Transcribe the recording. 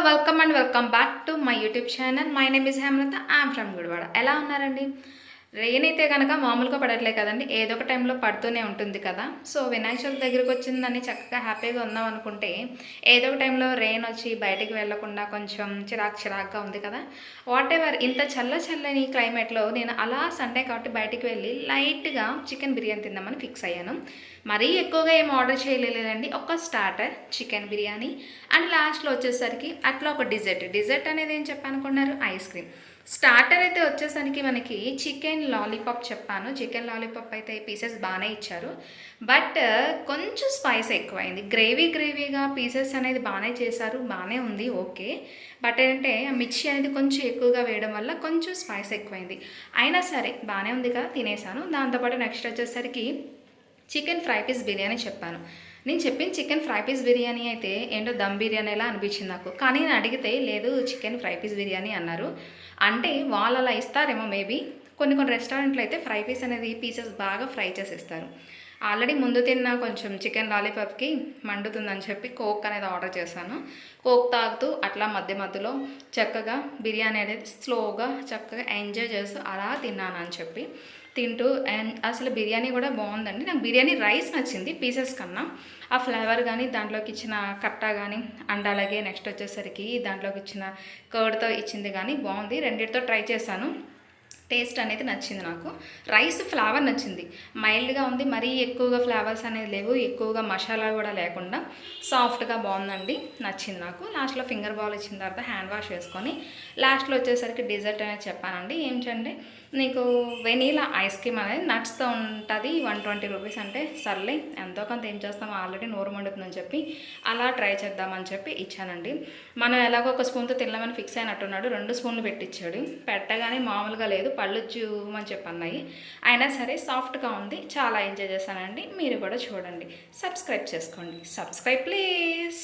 Welcome and welcome back to my YouTube channel. My name is Hemalatha. I'm from Gudivada. ఎలా ఉన్నారండి? Rain అయితే కనుక మామూలుగా పడట్లే కదండి, ఏదో ఒక టైంలో పడుతూనే ఉంటుంది కదా. సో వినాయక చవితి దగ్గరికి వచ్చిందని చక్కగా హ్యాపీగా ఉందాం అనుకుంటే ఏదో ఒక టైంలో రెయిన్ వచ్చి బయటికి వెళ్లకుండా కొంచెం చిరాకుగా ఉంది కదా. వాట్ ఎవర్, ఇంత చల్లని క్లైమేట్లో నేను అలా సండే కాబట్టి బయటికి వెళ్ళి లైట్గా చికెన్ బిర్యానీ తిందామని ఫిక్స్ అయ్యాను. మరీ ఎక్కువగా ఏం ఆర్డర్ చేయలేదండి, ఒక స్టార్టర్ చికెన్ బిర్యానీ అండ్ లాస్ట్లో వచ్చేసరికి అట్లా ఒక డిజర్ట్ అనేది ఏం చెప్పానుకున్నారు, ఐస్ క్రీమ్. స్టార్టర్ అయితే వచ్చేసరికి మనకి చికెన్ లాలీపాప్ చెప్పాను. చికెన్ లాలీపాప్ అయితే పీసెస్ బాగానే ఇచ్చారు, బట్ కొంచెం స్పైస్ ఎక్కువైంది. గ్రేవీగా పీసెస్ అనేది బాగానే చేశారు, బాగానే ఉంది, ఓకే. బట్ ఏంటంటే మిర్చి అనేది కొంచెం ఎక్కువగా వేయడం వల్ల కొంచెం స్పైస్ ఎక్కువైంది. అయినా సరే బాగానే ఉంది కదా, తినేసాను. దాంతోపాటు నెక్స్ట్ వచ్చేసరికి చికెన్ ఫ్రై పీస్ బిర్యానీ చెప్పాను. నేను చెప్పిన చికెన్ ఫ్రై పీస్ బిర్యానీ అయితే ఏంటో దమ్ బిర్యానీలా అనిపించింది నాకు. కానీ నేను అడిగితే లేదు చికెన్ ఫ్రై పీస్ బిర్యానీ అన్నారు. అంటే వాళ్ళు అలా ఇస్తారేమో మేబీ. కొన్ని రెస్టారెంట్లు అయితే ఫ్రై పీస్ అనేది పీసెస్ బాగా ఫ్రై చేసి ఇస్తారు. ఆల్రెడీ ముందు తిన్న కొంచెం చికెన్ లాలీపాప్కి మండుతుందని చెప్పి కోక్ అనేది ఆర్డర్ చేశాను. కోక్ తాగుతూ అట్లా మధ్యలో చక్కగా బిర్యానీ అనేది స్లోగా చక్కగా ఎంజాయ్ చేస్తూ అలా తిన్నాను అని చెప్పి తింటూ. అండ్ అసలు బిర్యానీ కూడా బాగుందండి. నాకు బిర్యానీ రైస్ నచ్చింది పీసెస్ కన్నా. ఆ ఫ్లేవర్ కానీ దాంట్లోకి ఇచ్చిన కట్టా కానీ అండ్ అలాగే నెక్స్ట్ వచ్చేసరికి దాంట్లోకి ఇచ్చిన కర్డ్తో ఇచ్చింది కానీ బాగుంది. రెండింటితో ట్రై చేశాను, టేస్ట్ అనేది నచ్చింది నాకు. రైస్ ఫ్లేవర్ నచ్చింది, మైల్డ్గా ఉంది, మరీ ఎక్కువగా ఫ్లేవర్స్ అనేది లేవు, ఎక్కువగా మసాలా కూడా లేకుండా సాఫ్ట్గా బాగుందండి, నచ్చింది నాకు. లాస్ట్లో ఫింగర్ బాల్ ఇచ్చిన తర్వాత హ్యాండ్ వాష్ చేసుకొని లాస్ట్లో వచ్చేసరికి డిజర్ట్ అనేది చెప్పానండి. ఏంటంటే నీకు వెనీలా ఐస్ క్రీమ్ అనేది నట్స్తో ఉంటుంది, 120 రూపీస్. అంటే సర్లే ఎంతో కొంత ఏం చేస్తాం, ఆల్రెడీ నోరు మండుతుందని చెప్పి అలా ట్రై చేద్దామని చెప్పి ఇచ్చానండి. మనం ఎలాగో ఒక స్పూన్తో తినమని ఫిక్స్ అయినట్టున్నాడు, 2 స్పూన్లు పెట్టించాడు. పెట్టగానే మామూలుగా లేదు, పళ్ళు చూమని చెప్పి అన్నాయి. అయినా సరే సాఫ్ట్గా ఉంది, చాలా ఎంజాయ్ చేశానండి. మీరు కూడా చూడండి, సబ్స్క్రైబ్ చేసుకోండి. Subscribe please.